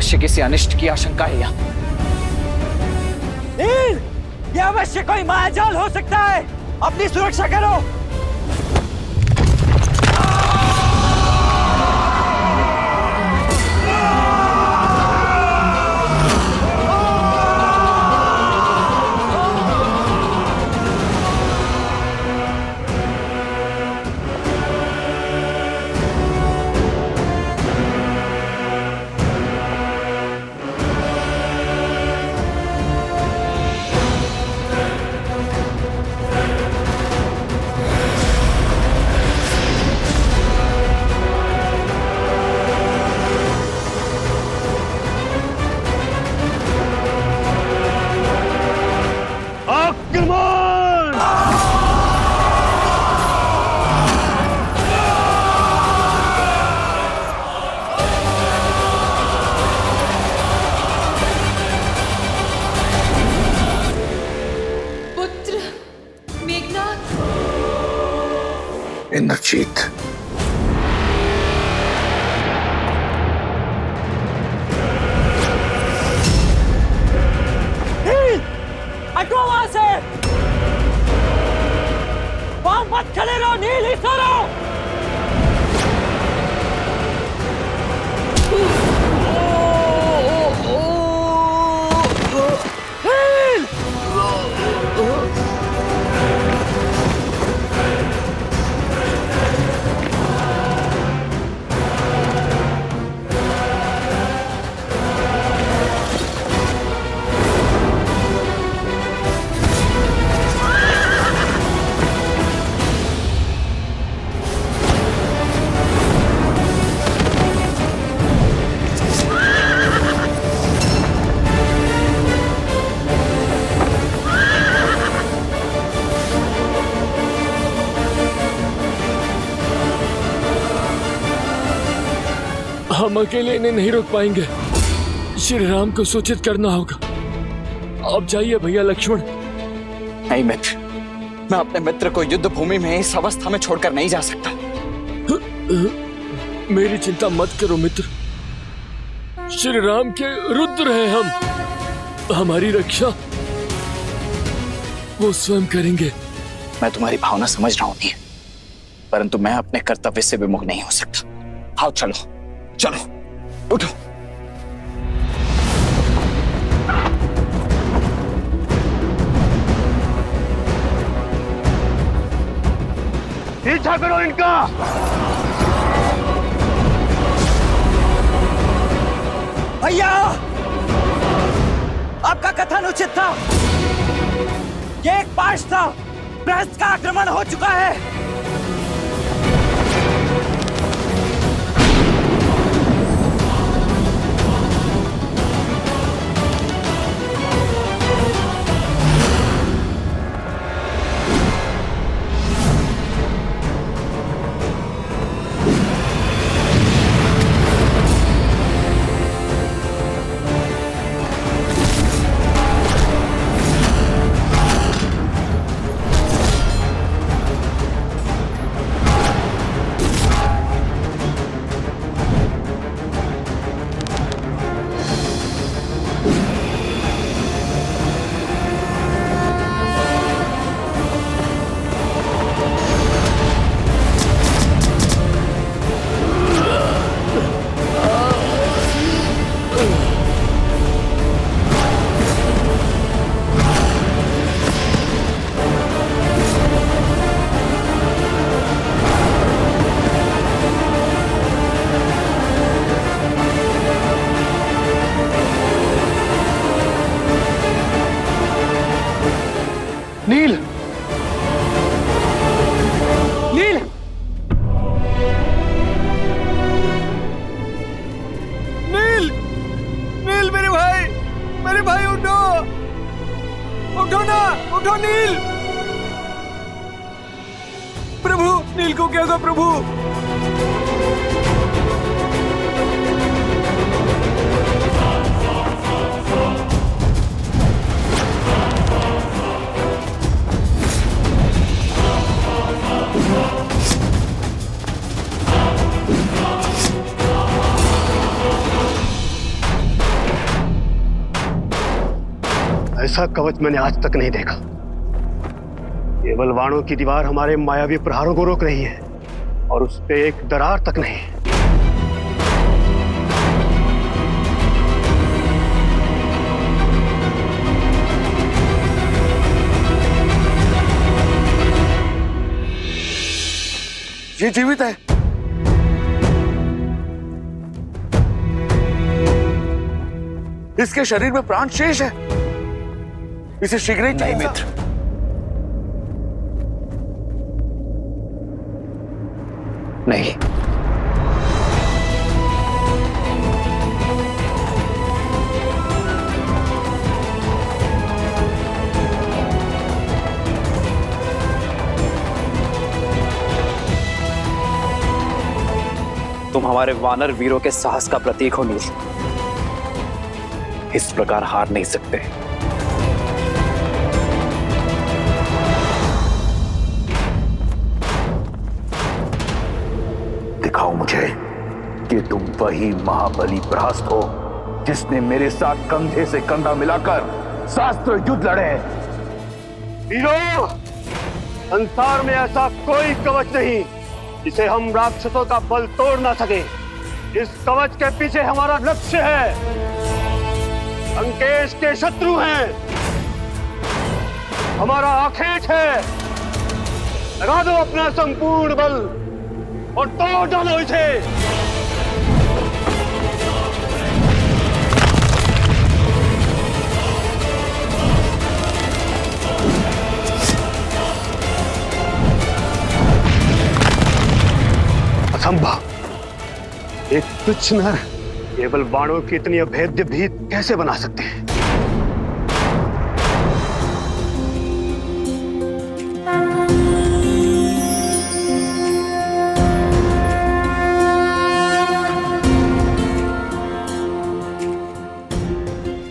अवश्य किसी अनिष्ट की आशंका है यहाँ। नील, ये अवश्य कोई मायाजाल हो सकता है। अपनी सुरक्षा करो। इंद्रजीत, हटो वहां से। वहां मत खड़े रहो नील, ही सो रहो। हम अकेले इन्हें नहीं रोक पाएंगे। श्री राम को सूचित करना होगा। आप जाइए भैया लक्ष्मण। नहीं मित्र, मैं अपने मित्र को युद्ध भूमि में इस अवस्था में छोड़कर नहीं जा सकता। मेरी चिंता मत करो मित्र। श्री राम के रुद्र हैं हम। हमारी रक्षा वो स्वयं करेंगे। मैं तुम्हारी भावना समझ रहा हूं नील, परंतु मैं अपने कर्तव्य से विमुख नहीं हो सकता। आओ चलो चलो, उठो। पीछा करो इनका। भैया, आपका कथन उचित था। ये एक पाश था। प्रहस्त का आक्रमण हो चुका है। नील, नील, नील, नील मेरे भाई उठो, उठो ना, उठो नील। प्रभु, नील को क्या हुआ प्रभु? ऐसा कवच मैंने आज तक नहीं देखा। ये बलवानों की दीवार हमारे मायावी प्रहारों को रोक रही है और उस पे एक दरार तक नहीं। ये जीवित है। इसके शरीर में प्राण शेष है। इसे शीघ्र ही नहीं मित्र, नहीं। तुम हमारे वानर वीरों के साहस का प्रतीक हो नील। इस प्रकार हार नहीं सकते। दिखाओ मुझे कि तुम वही महाबली प्रहस्त हो जिसने मेरे साथ कंधे से कंधा मिलाकर शास्त्र युद्ध लड़े। वीरों, संसार में ऐसा कोई कवच नहीं जिसे हम राक्षसों का बल तोड़ ना सके। इस कवच के पीछे हमारा लक्ष्य है। लंकेश के शत्रु हैं, हमारा आखेट है। लगा दो अपना संपूर्ण बल और तोड़ डालो इसे। असंभव, एक तुच्छ नर केवल बाणों की इतनी अभेद्य भीत कैसे बना सकते हैं?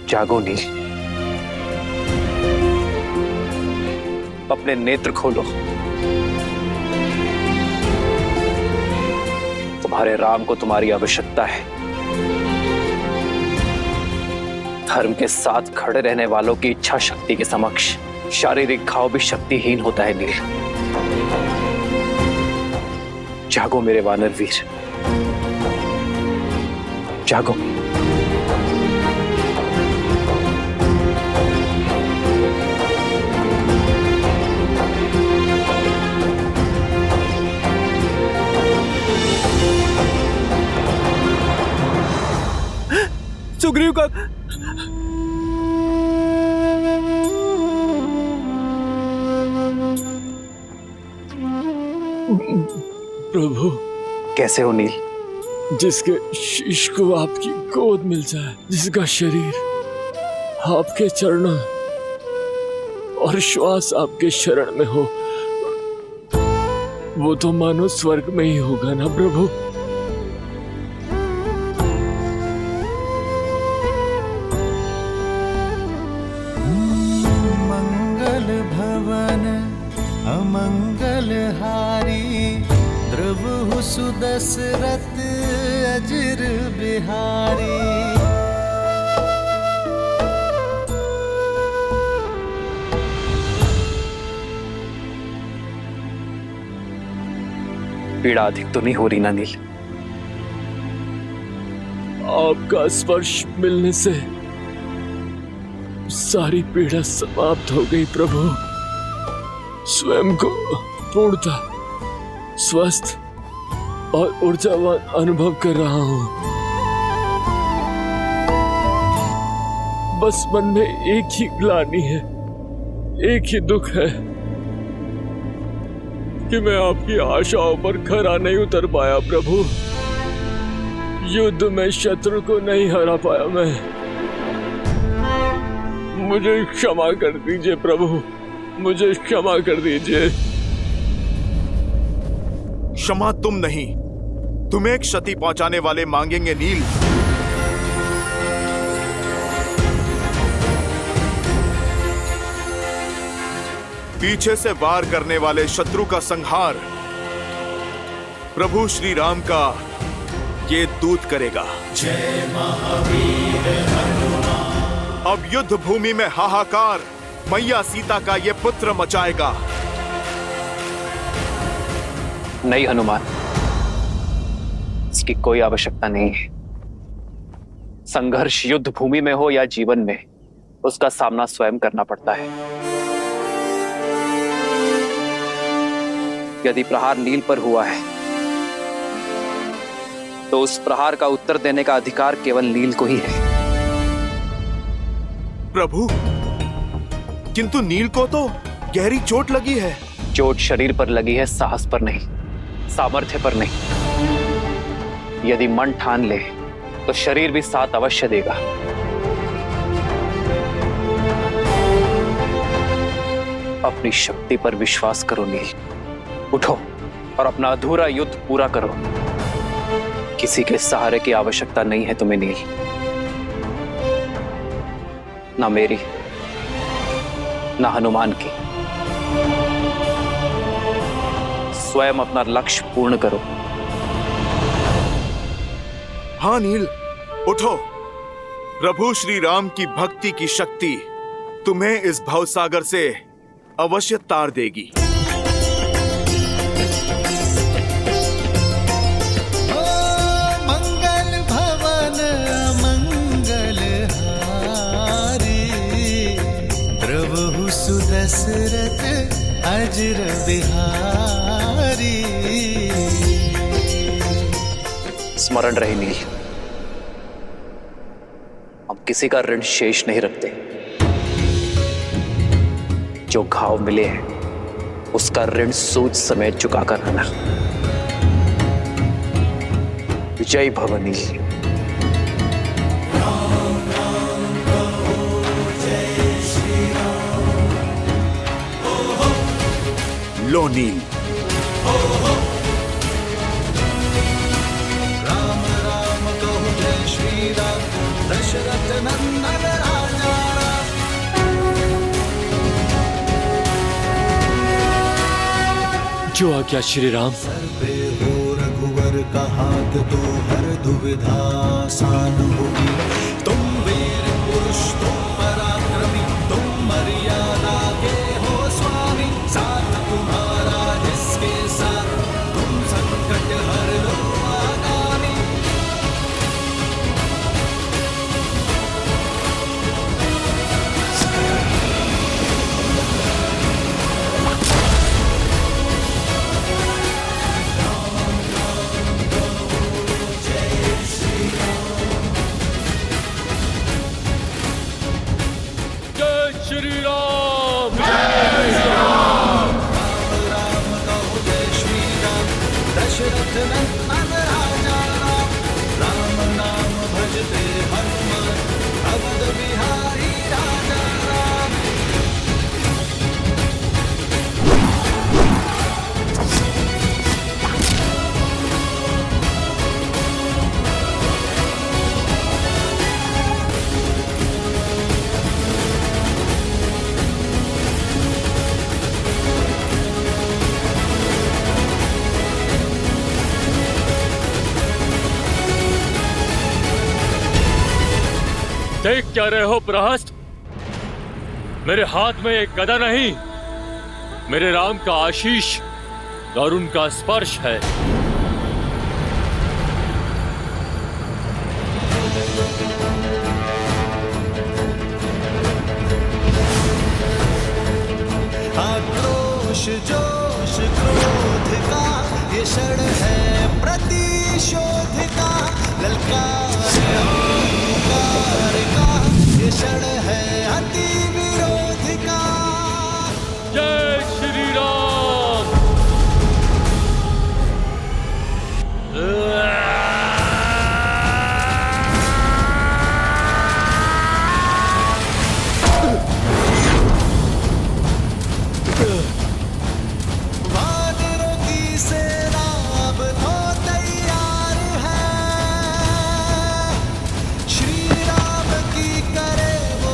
जागो नील, अपने नेत्र खोलो। तुम्हारे राम को तुम्हारी आवश्यकता है। धर्म के साथ खड़े रहने वालों की इच्छा शक्ति के समक्ष शारीरिक घाव भी शक्तिहीन होता है नील। जागो मेरे वानर वीर, जागो। सुग्रीव का प्रभु, कैसे हो नील? जिसके शीश को आपकी गोद मिल जाए, जिसका शरीर आपके चरणों और श्वास आपके शरण में हो, वो तो मानो स्वर्ग में ही होगा ना प्रभु। सुदशरथ अजर बिहारी। पीड़ा अधिक तो नहीं हो रही ना नील? आपका स्पर्श मिलने से सारी पीड़ा समाप्त हो गई प्रभु। स्वयं को पूर्णता स्वस्थ और ऊर्जावान अनुभव कर रहा हूं। बस मन में एक ही ग्लानि है, एक ही दुख है कि मैं आपकी आशाओं पर खरा नहीं उतर पाया प्रभु। युद्ध में शत्रु को नहीं हरा पाया मैं। मुझे क्षमा कर दीजिए प्रभु, मुझे क्षमा कर दीजिए। क्षमा तुम नहीं, तुम्हें क्षति पहुंचाने वाले मांगेंगे नील। पीछे से वार करने वाले शत्रु का संहार प्रभु श्री राम का ये दूत करेगा। जय महावीर हनुमान। अब युद्ध भूमि में हाहाकार मैया सीता का ये पुत्र मचाएगा। नहीं हनुमान, इसकी कोई आवश्यकता नहीं है। संघर्ष युद्ध भूमि में हो या जीवन में, उसका सामना स्वयं करना पड़ता है। यदि प्रहार नील पर हुआ है तो उस प्रहार का उत्तर देने का अधिकार केवल नील को ही है। प्रभु, किंतु नील को तो गहरी चोट लगी है। चोट शरीर पर लगी है, साहस पर नहीं, सामर्थ्य पर नहीं। यदि मन ठान ले तो शरीर भी साथ अवश्य देगा। अपनी शक्ति पर विश्वास करो नील। उठो और अपना अधूरा युद्ध पूरा करो। किसी के सहारे की आवश्यकता नहीं है तुम्हें नील, ना मेरी ना हनुमान की। स्वयं अपना लक्ष्य पूर्ण करो। हाँ नील, उठो। प्रभु श्री राम की भक्ति की शक्ति तुम्हें इस भवसागर से अवश्य तार देगी। मंगल भवन मंगल हारी, प्रभु सुदशरथ अजर बिहारी। स्मरण रहे नील, हम किसी का ऋण शेष नहीं रखते। जो घाव मिले हैं उसका ऋण सूद समेत चुका कर आना। जय भव नील। लो नील। राम राम कहो जय श्री राम, दशरथ नंदन राजा राम। जो आज्ञा श्री राम। सर पे हो रघुवर का हाथ, तो हर दुविधा आसान होगी। तुम वीर पुरुष, तुम पराक्रमी, तुम मर्यादा के हो स्वामी। साथ तुम्हारा जिसके साथ, तुम संकट हर लो आगामी। जय श्री राम। राम कहो जय श्री राम, दशरथ नंदन राजा राम। राम नाम भजते हनुमान, अवध बिहारी राजा राम। देख क्या रहे हो प्रहस्त? मेरे हाथ में एक गदा नहीं, मेरे राम का आशीष और उनका स्पर्श है। आक्रोश जोश क्रोध का ये क्षण है प्रतिशोध का। ललकार अहंकार का ये क्षण है अति विरोध का। जय श्री राम। वानरों की सेना अब तो तैयार है। श्री राम की करे वो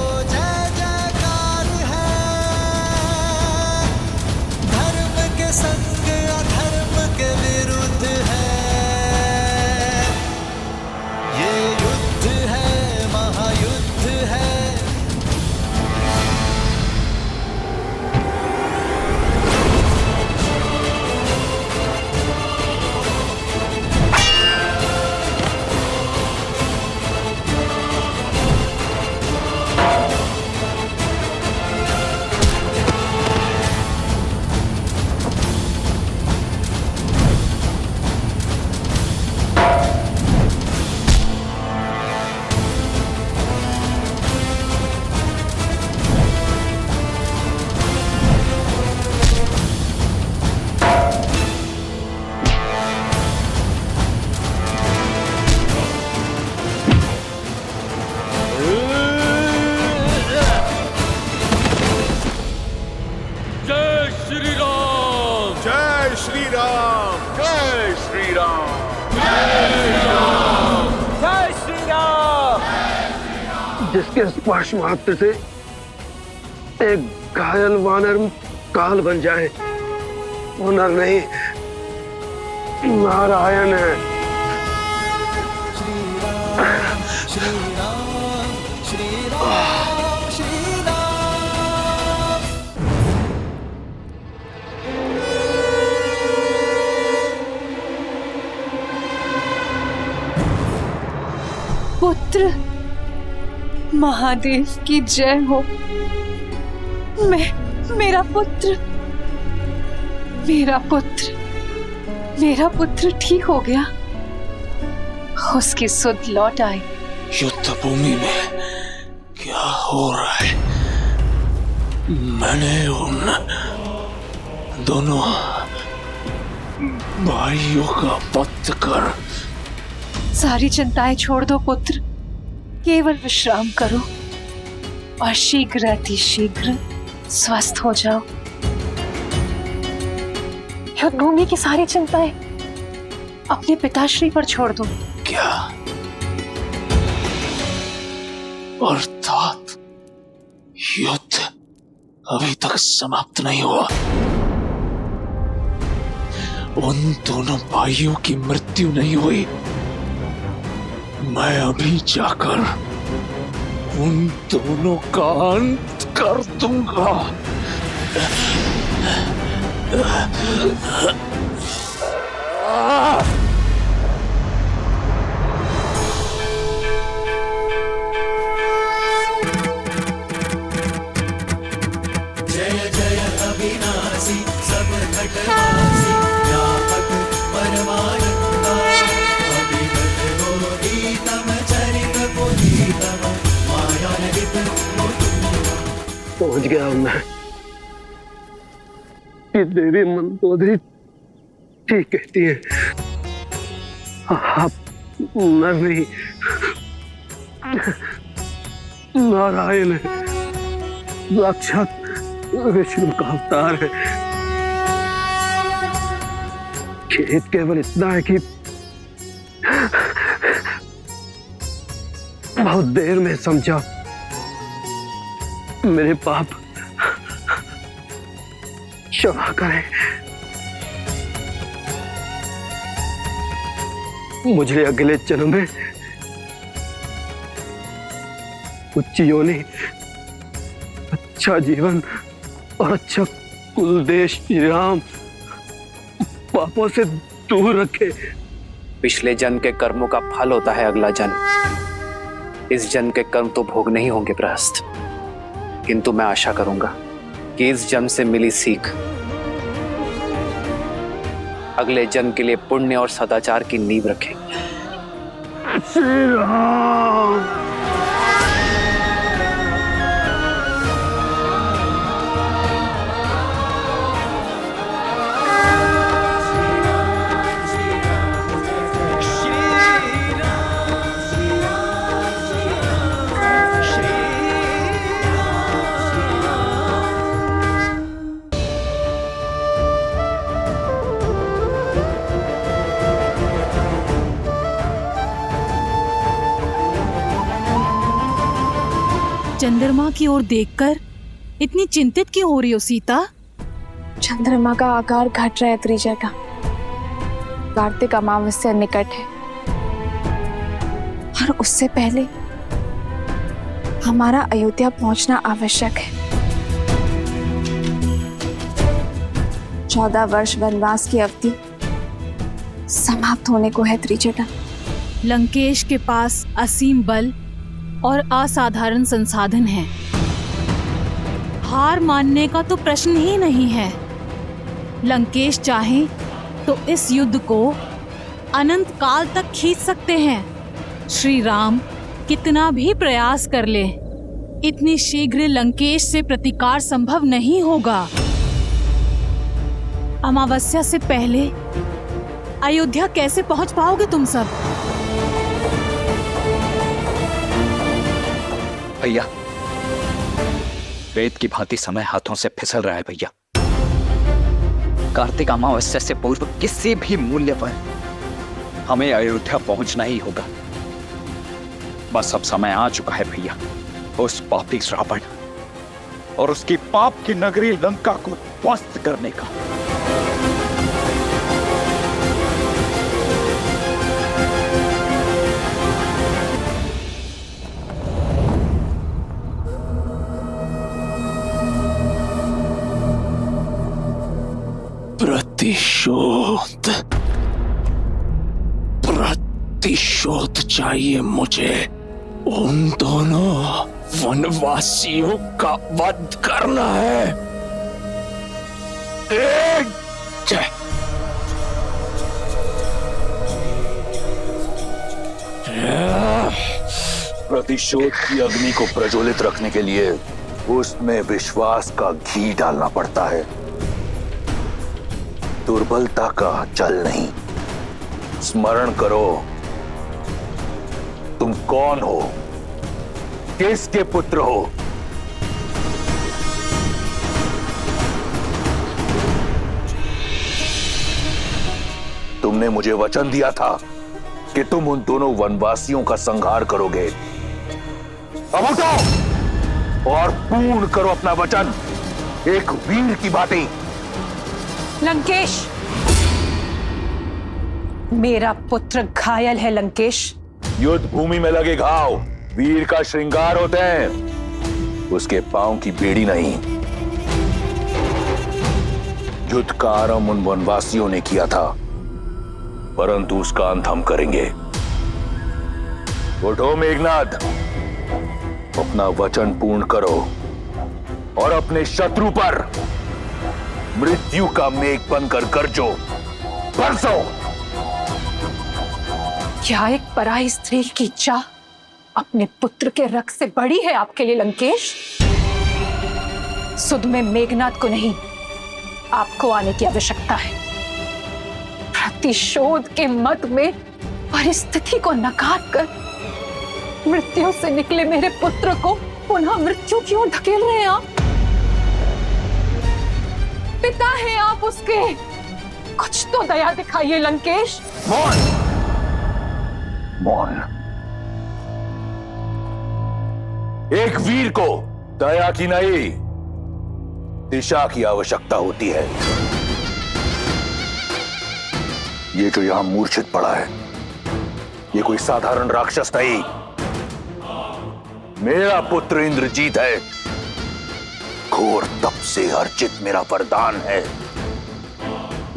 जय श्री राम। जिसके स्पर्श मात्र से एक घायल वानर काल बन जाए, वो नर नहीं नारायण है। श्री राम श्री राम श्री राम श्री राम। पुत्र, महादेव की जय हो। मेरा पुत्र ठीक हो गया। उसकी सुध लौट आई। युद्ध भूमि में क्या हो रहा है? मैंने उन दोनों भाइयों का वध कर। सारी चिंताएं छोड़ दो पुत्र, केवल विश्राम करो और शीघ्र अतिशीघ्र स्वस्थ हो जाओ। युद्ध भूमि की सारी चिंताएं अपने पिताश्री पर छोड़ दो। क्या अर्थात युद्ध अभी तक समाप्त नहीं हुआ? उन दोनों भाइयों की मृत्यु नहीं हुई? मैं अभी जाकर उन दोनों का अंत कर दूंगा। जय जय अविनाशी सब घटनासी व्यापक परमानंदा अभिगत गोदीतम चरित पुनीतम मायानगित मुकुंद। पहुंच गया हूं मैं। कि देवी मंदोदरी ठीक कहती है, आप नर नहीं नारायण है, साक्षात विष्णु का अवतार है। खेद केवल इतना है कि बहुत देर में समझा। मेरे पाप क्षमा करें। मुझे अगले जन्म में उच्च योनि, अच्छा जीवन और अच्छा कुल देश श्री राम पापों से दूर रखे। पिछले जन्म के कर्मों का फल होता है अगला जन्म। इस जन्म के कर्म तो भोगने ही होंगे प्रहस्त, किंतु मैं आशा करूंगा कि इस जन्म से मिली सीख अगले जन्म के लिए पुण्य और सदाचार की नींव रखेगी। श्री राम। चंद्रमा की ओर देखकर इतनी चिंतित क्यों हो रही हो सीता? चंद्रमा का आकार घट रहा है त्रिजय का। कार्तिक अमावस्या निकट है और उससे पहले हमारा अयोध्या पहुंचना आवश्यक है। 14 वर्ष वनवास की अवधि समाप्त होने को है त्रिजटा। लंकेश के पास असीम बल और असाधारण संसाधन है। हार मानने का तो प्रश्न ही नहीं है। लंकेश चाहे तो इस युद्ध को अनंत काल तक खींच सकते हैं। श्री राम कितना भी प्रयास कर ले, इतनी शीघ्र लंकेश से प्रतिकार संभव नहीं होगा। अमावस्या से पहले अयोध्या कैसे पहुंच पाओगे तुम सब? भैया, वेद की भांति समय हाथों से फिसल रहा है भैया। कार्तिक अमावस्या से पूर्व किसी भी मूल्य पर हमें अयोध्या पहुंचना ही होगा। बस अब समय आ चुका है भैया उस पापी रावण और उसकी पाप की नगरी लंका को ध्वस्त करने का। प्रतिशोध चाहिए मुझे। उन दोनों वनवासियों का वध करना है। प्रतिशोध की अग्नि को प्रज्वलित रखने के लिए उसमें विश्वास का घी डालना पड़ता है, दुर्बलता का जल नहीं। स्मरण करो, तुम कौन हो, किसके पुत्र हो? तुमने मुझे वचन दिया था कि तुम उन दोनों वनवासियों का संहार करोगे। अब उठो और पूर्ण करो अपना वचन, एक वीर की भांति। लंकेश, मेरा पुत्र घायल है। लंकेश, युद्ध भूमि में लगे घाव वीर का श्रृंगार होते हैं, उसके पांव की बेड़ी नहीं। युद्ध का आरंभ उन वनवासियों ने किया था, परंतु उसका अंत हम करेंगे। उठो मेघनाद, अपना वचन पूर्ण करो और अपने शत्रु पर मृत्यु का मेघ बनकर गरजो, बरसो। क्या एक पराई स्त्री की इच्छा अपने पुत्र के रक्त से बड़ी है आपके लिए लंकेश? सुध में मेघनाद को नहीं, आपको आने की आवश्यकता है। प्रतिशोध के मद में परिस्थिति को नकार कर मृत्यु से निकले मेरे पुत्र को पुनः मृत्यु की ओर धकेल रहे हैं आप। पिता हैं आप उसके, कुछ तो दया दिखाइए लंकेश। मौन, मौन। एक वीर को दया की नहीं, दिशा की आवश्यकता होती है। ये जो यहां मूर्छित पड़ा है, ये कोई साधारण राक्षस नहीं, मेरा पुत्र इंद्रजीत है। घोर तप से अर्जित मेरा वरदान है।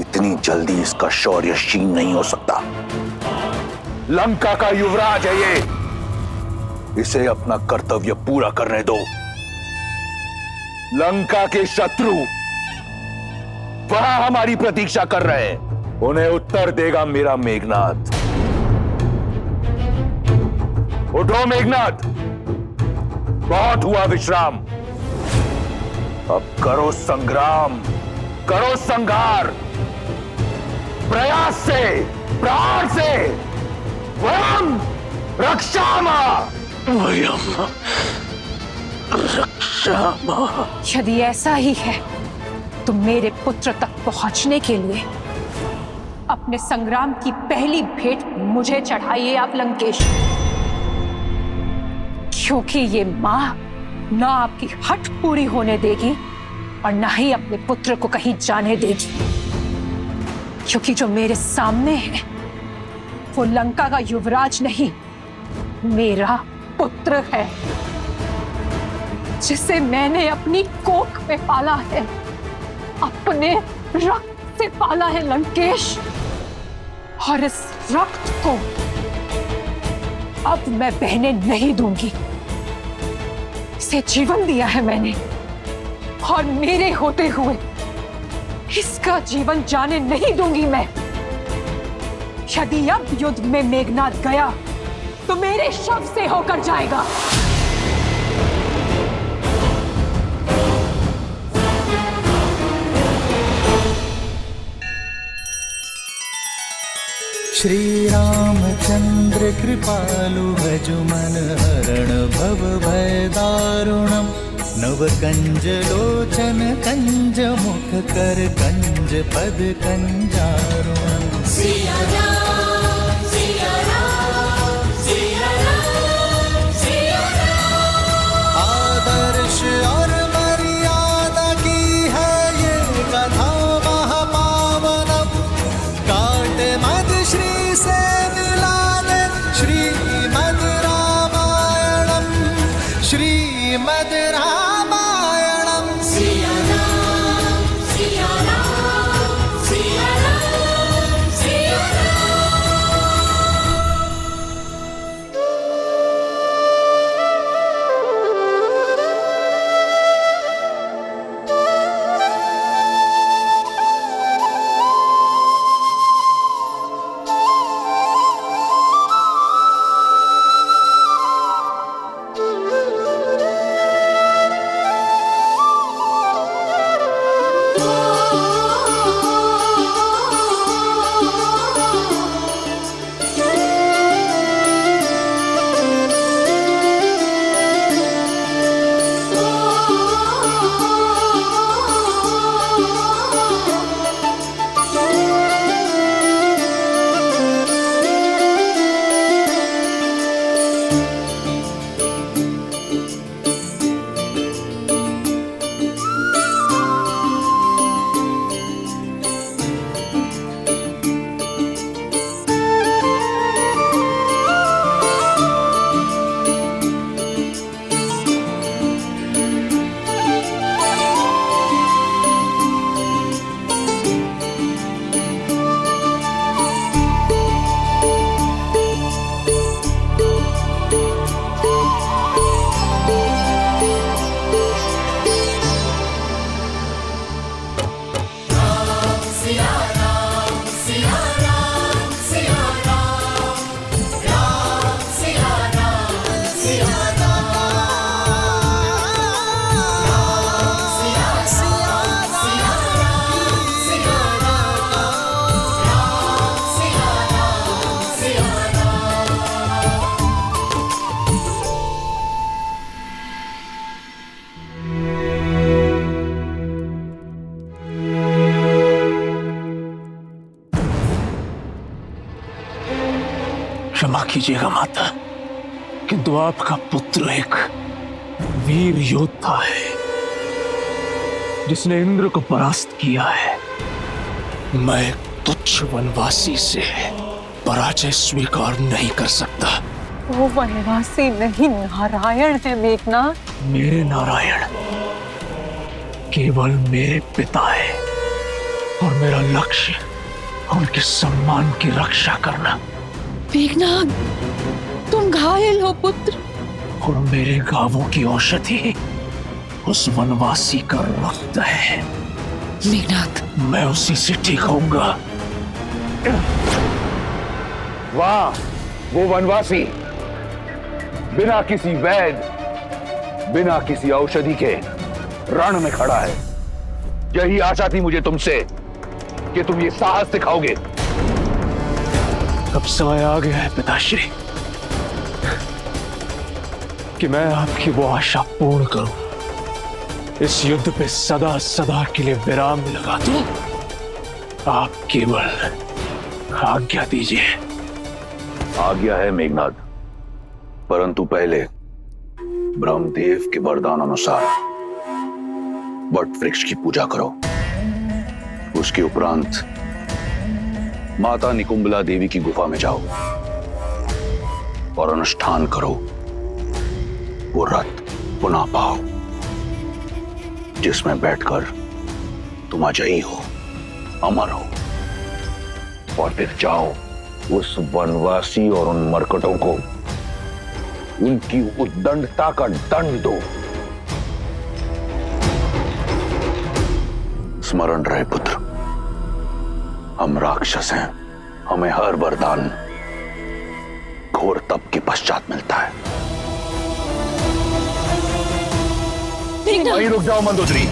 इतनी जल्दी इसका शौर्य क्षीण नहीं हो सकता। लंका का युवराज है ये, इसे अपना कर्तव्य पूरा करने दो। लंका के शत्रु वहां हमारी प्रतीक्षा कर रहे हैं, उन्हें उत्तर देगा मेरा मेघनाद। उठो मेघनाद, बहुत हुआ विश्राम, अब करो संग्राम, करो संघार, प्रयास से, प्राण से। वयम रक्षामा, वयम रक्षामा। यदि ऐसा ही है तो मेरे पुत्र तक पहुंचने के लिए अपने संग्राम की पहली भेंट मुझे चढ़ाइए आप लंकेश, क्योंकि ये मां ना आपकी हट पूरी होने देगी और ना ही अपने पुत्र को कहीं जाने देगी। क्योंकि जो मेरे सामने है वो लंका का युवराज नहीं, मेरा पुत्र है, जिसे मैंने अपनी कोख में पाला है, अपने रक्त से पाला है लंकेश। और इस रक्त को अब मैं बहने नहीं दूंगी। इसे जीवन दिया है मैंने और मेरे होते हुए इसका जीवन जाने नहीं दूंगी मैं। यदि अब युद्ध में मेघनाद गया तो मेरे शव से होकर जाएगा। श्री रामचंद्र कृपालु भजु मन हरण भव भय दारुणम। नव कंज लोचन कंज मुख कर कंज पद कंजारुणम। सिया राम से मिला दे। श्रीमद् रामायणम, श्रीमद् रामायणम। सिया राम, सिया राम, सिया राम, सिया क्षमा कीजिएगा माता, किंतु आपका पुत्र एक वीर योद्धा है जिसने इंद्र को परास्त किया है। मैं एक तुच्छ वनवासी से पराजय स्वीकार नहीं कर सकता। वो वनवासी नहीं, नारायण है मेघनाथ। मेरे नारायण केवल मेरे पिता है और मेरा लक्ष्य उनके सम्मान की रक्षा करना। मेघनाथ, तुम घायल हो पुत्र। और मेरे घावों की औषधि उस वनवासी का रक्त है। मेघनाथ, मैं उसी से ठीक होऊंगा। वाह, वो वनवासी बिना किसी वैद, बिना किसी औषधि के रण में खड़ा है। यही आशा थी मुझे तुमसे कि तुम ये साहस दिखाओगे। अब समय आ गया है पिताश्री कि मैं आपकी वो आशा पूर्ण करूं। इस युद्ध पे सदा सदा के लिए विराम लगा दूं। आप केवल आज्ञा दीजिए। आज्ञा है मेघनाद, परंतु पहले ब्रह्मदेव के वरदान अनुसार वट वृक्ष की पूजा करो। उसके उपरांत माता निकुंबला देवी की गुफा में जाओ और अनुष्ठान करो। वो रथ पुनः पाओ जिसमें बैठकर तुम अजयी हो, अमर हो। और फिर जाओ उस वनवासी और उन मरकटों को उनकी उद्दंडता का दंड दो। स्मरण रहे पुत्र, हम राक्षस हैं। हमें हर वरदान घोर तप के पश्चात मिलता है। वहीं रुक जाओ मंदोदरी।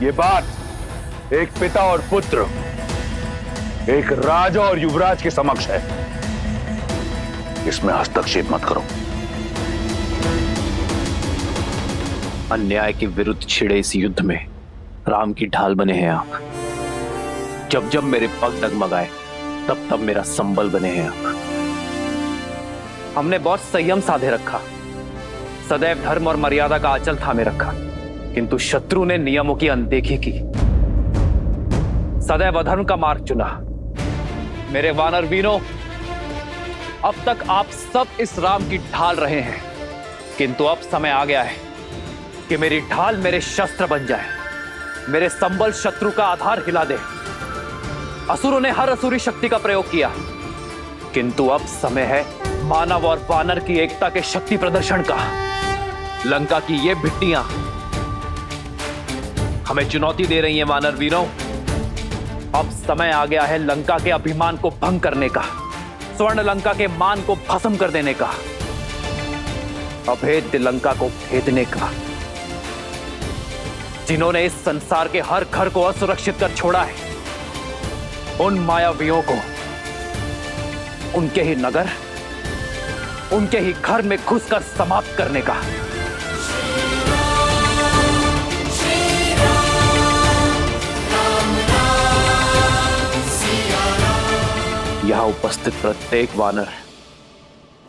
ये बात एक पिता और पुत्र, एक राजा और युवराज के समक्ष है। इसमें हस्तक्षेप मत करो। अन्याय के विरुद्ध छिड़े इस युद्ध में राम की ढाल बने हैं आप। जब जब मेरे पग डगमगाए तब तब मेरा संबल बने हैं आप। हमने बहुत संयम साधे रखा, सदैव धर्म और मर्यादा का आंचल थामे रखा, किंतु शत्रु ने नियमों की अनदेखी की, सदैव अधर्म का मार्ग चुना। मेरे वानर वीरों, अब तक आप सब इस राम की ढाल रहे हैं, किंतु अब समय आ गया है कि मेरी ढाल मेरे शस्त्र बन जाए, मेरे संबल शत्रु का आधार हिला दे। असुरों ने हर असुरी शक्ति का प्रयोग किया, किंतु अब समय है मानव और वानर की एकता के शक्ति प्रदर्शन का। लंका की ये भिट्टियां हमें चुनौती दे रही हैं वानर वीरों। अब समय आ गया है लंका के अभिमान को भंग करने का, स्वर्ण लंका के मान को भस्म कर देने का, अभेद्य लंका को भेदने का। जिन्होंने इस संसार के हर घर को असुरक्षित कर छोड़ा है, उन मायावियों को उनके ही नगर, उनके ही घर में घुसकर समाप्त करने का। यहां उपस्थित प्रत्येक वानर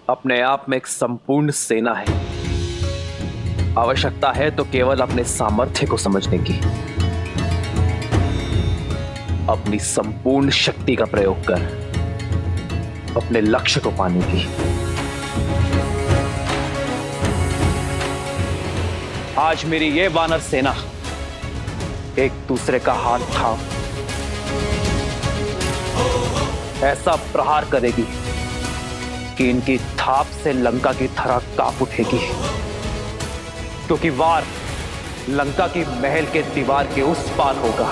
अपने आप में एक संपूर्ण सेना है। आवश्यकता है तो केवल अपने सामर्थ्य को समझने की, अपनी संपूर्ण शक्ति का प्रयोग कर अपने लक्ष्य को पाने की। आज मेरी ये वानर सेना एक दूसरे का हाथ थाम ऐसा प्रहार करेगी कि इनकी थाप से लंका की धरा कांप उठेगी, क्योंकि वार लंका की महल के दीवार के उस पार होगा।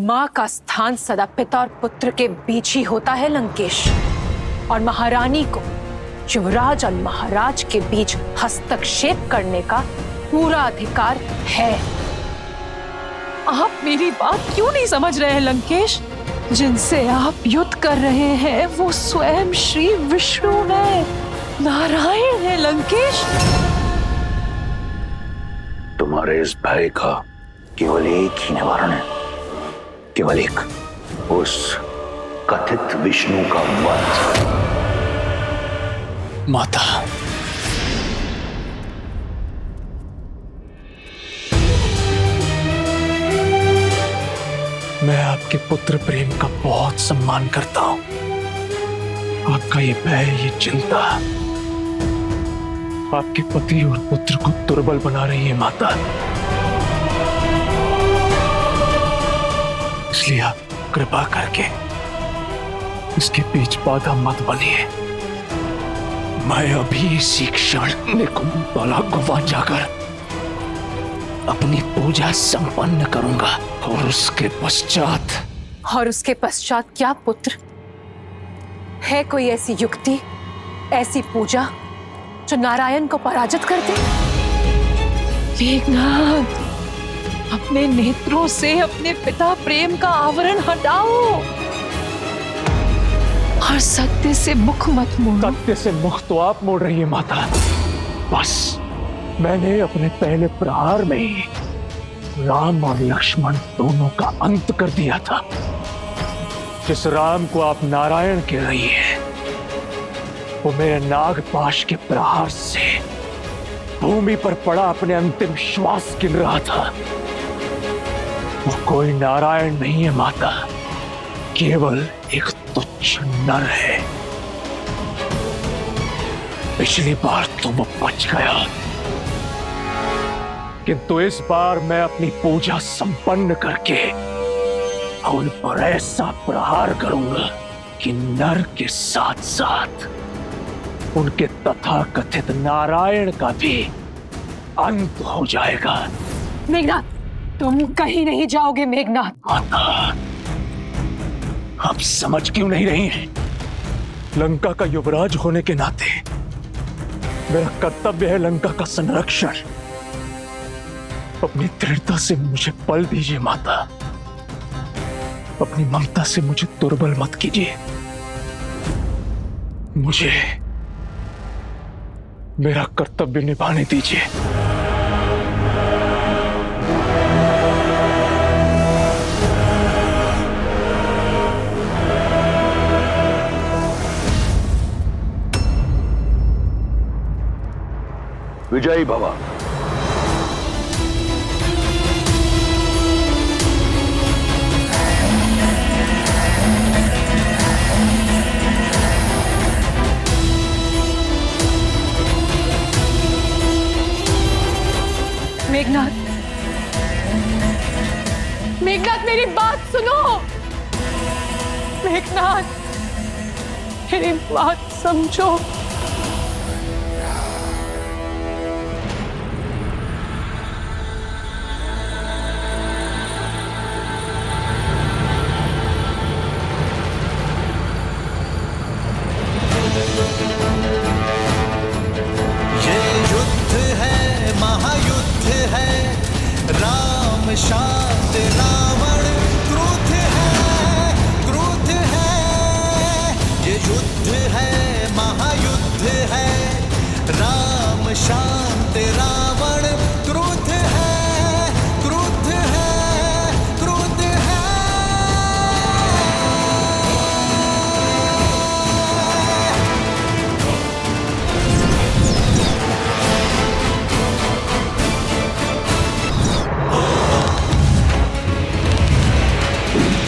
मां का स्थान सदा पिता और पुत्र के बीच ही होता है लंकेश, और महारानी को युवराज और महाराज के बीच हस्तक्षेप करने का पूरा अधिकार है। आप मेरी बात क्यों नहीं समझ रहे हैं लंकेश? जिनसे आप युद्ध कर रहे हैं वो स्वयं श्री विष्णु है, नारायण है लंकेश। तुम्हारे इस भय का केवल एक ही निवारण है, केवल एक, उस कथित विष्णु का वध। माता, मैं आपके पुत्र प्रेम का बहुत सम्मान करता हूं। आपका ये भय, ये चिंता आपके पति और पुत्र को दुर्बल बना रही है माता। इसलिए आप कृपा करके इसके बीच बाधा मत बनिए। मैं अभी इसी क्षण निकुंभला गुफा जाकर अपनी पूजा संपन्न करूंगा, और उसके पश्चात क्या पुत्र? है कोई ऐसी युक्ति, ऐसी पूजा जो नारायण को पराजित कर दे? मेघनाथ, अपने नेत्रों से अपने पिता प्रेम का आवरण हटाओ और सत्य से मुख मत मोड़ो। सत्य से मुख तो आप मोड़ रही है माता। बस मैंने अपने पहले प्रहार में ही राम और लक्ष्मण दोनों का अंत कर दिया था। जिस राम को आप नारायण कह रही हैं, वो मेरे नागपाश के प्रहार से भूमि पर पड़ा अपने अंतिम श्वास गिन रहा था। वो कोई नारायण नहीं है माता, केवल एक तुच्छ नर है। पिछली बार तो वो बच गया, किंतु इस बार मैं अपनी पूजा संपन्न करके उन पर ऐसा प्रहार करूंगा कि नर के साथ साथ उनके तथाकथित नारायण का भी अंत हो जाएगा। मेघनाथ, तुम कहीं नहीं जाओगे मेघनाथ। माता, आप समझ क्यों नहीं रही हैं? लंका का युवराज होने के नाते मेरा कर्तव्य है लंका का संरक्षण। अपनी दृढ़ता से मुझे बल दीजिए माता, अपनी ममता से मुझे दुर्बल मत कीजिए। मुझे मेरा कर्तव्य निभाने दीजिए। विजयी भव। मेघनाथ, मेघनाथ मेरी बात सुनो। मेघनाथ मेरी बात समझो। ये युद्ध है, महायुद्ध है, राम शांत रावण क्रुद्ध है, क्रुद्ध है। ये युद्ध है, महायुद्ध है, राम शांत रावण क्रुद्ध है, क्रुद्ध है, क्रुद्ध है।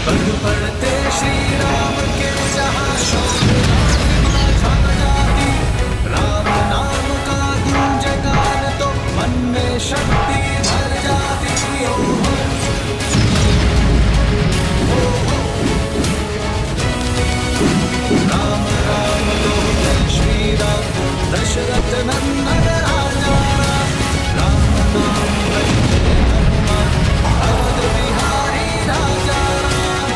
पढ़ पढ़ते श्री राम के जहाँ शोक छा जाती, राम नाम का गुंजगान तो मन में शक्ति भर जाती। राम राम तो जय श्री राम, दशरथ नंदन राजा राम। राम नाम भजते हनुमान, अवध बिहारी राजा राम।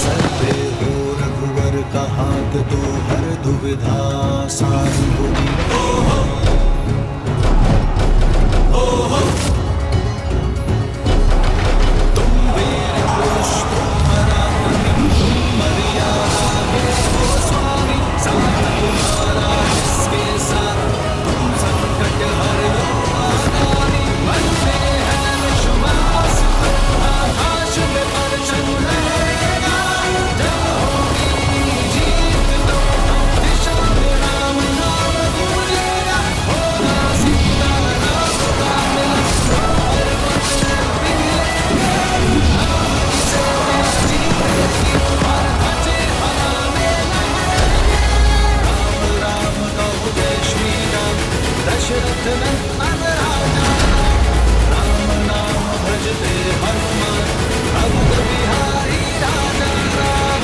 सर्वे हो रघुवर का हाथ तो हर दुविधा सानुभूति। तुम वीर पुरुष, तुम पराक्रमी, तुम मर्यादा के हो स्वामी। साथ तुम्हारा जिसके साथ, तुम संकट हर लो आगामी। बनते हैं विश्वास, आकाश में परचम लहरेगा। जब होगी जीत तो दिशा में राम नाम गूंजेगा। होगा सीता राम का मिलन, पर्वत पे मिलेगा। से जीतेगी और बचे बनाने लगेगा। राम राम कहो जय श्री राम, दशरथ नंदन राजा। राम नाम भजते हनुमान, अवध बिहारी राजा राम।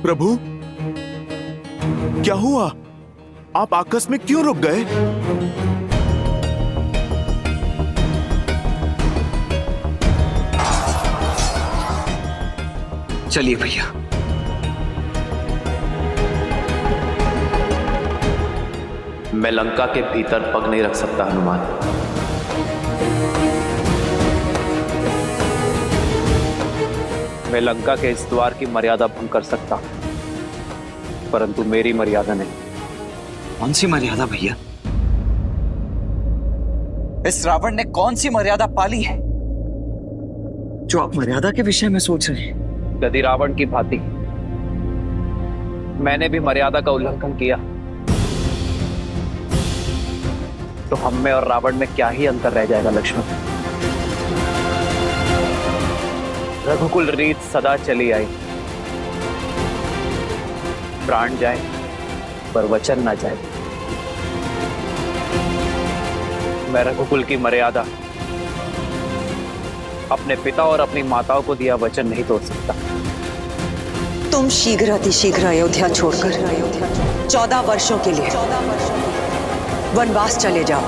प्रभु, क्या हुआ? आप आकस्मिक क्यों रुक गए? चलिए भैया। मैं लंका के भीतर पग नहीं रख सकता हनुमान। मैं लंका के इस द्वार की मर्यादा भंग कर सकता हूं, परंतु मेरी मर्यादा नहीं। कौन सी मर्यादा भैया? इस रावण ने कौन सी मर्यादा पाली है जो आप मर्यादा के विषय में सोच रहे हैं? यदि रावण की भांति मैंने भी मर्यादा का उल्लंघन किया तो हम में और रावण में क्या ही अंतर रह जाएगा लक्ष्मण। रघुकुल रीत सदा चली आई, प्राण जाए पर वचन ना जाए। मैं रघुकुल की मर्यादा, अपने पिता और अपनी माताओं को दिया वचन नहीं तोड़ सकता। तुम शीघ्र अतिशीघ्र अयोध्या छोड़कर 14 वर्षों के लिए वनवास चले जाओ।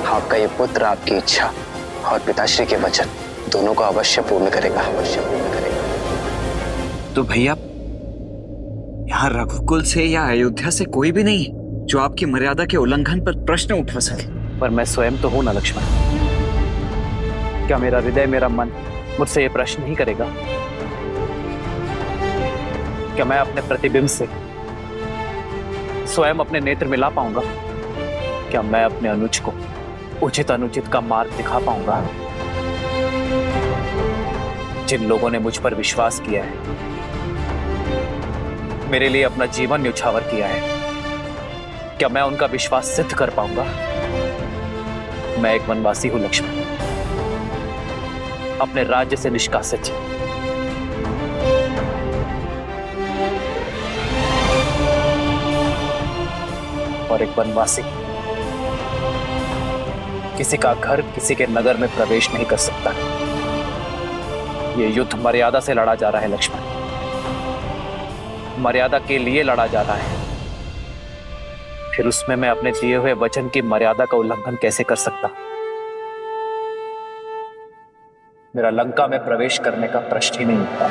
आपका ये पुत्र आपकी इच्छा और पिताश्री के वचन दोनों को अवश्य पूर्ण करेगा। तो भैया, यहाँ रघुकुल से या अयोध्या से कोई भी नहीं जो आपकी मर्यादा के उल्लंघन पर प्रश्न उठा सके। पर मैं स्वयं तो हूं ना लक्ष्मण। क्या मेरा हृदय, मेरा मन मुझसे ये प्रश्न नहीं करेगा? क्या मैं अपने प्रतिबिंब से स्वयं अपने नेत्र मिला पाऊंगा? क्या मैं अपने अनुज को उचित अनुचित का मार्ग दिखा पाऊंगा? जिन लोगों ने मुझ पर विश्वास किया है, मेरे लिए अपना जीवन न्यौछावर किया है, क्या मैं उनका विश्वास सिद्ध कर पाऊंगा? मैं एक वनवासी हूं लक्ष्मण, अपने राज्य से निष्कासित। और एक वनवासी किसी का घर, किसी के नगर में प्रवेश नहीं कर सकता। ये युद्ध मर्यादा से लड़ा जा रहा है लक्ष्मण, मर्यादा के लिए लड़ा जा रहा है। फिर उसमें मैं अपने दिए हुए वचन की मर्यादा का उल्लंघन कैसे कर सकता? मेरा लंका में प्रवेश करने का प्रश्न ही नहीं उठता।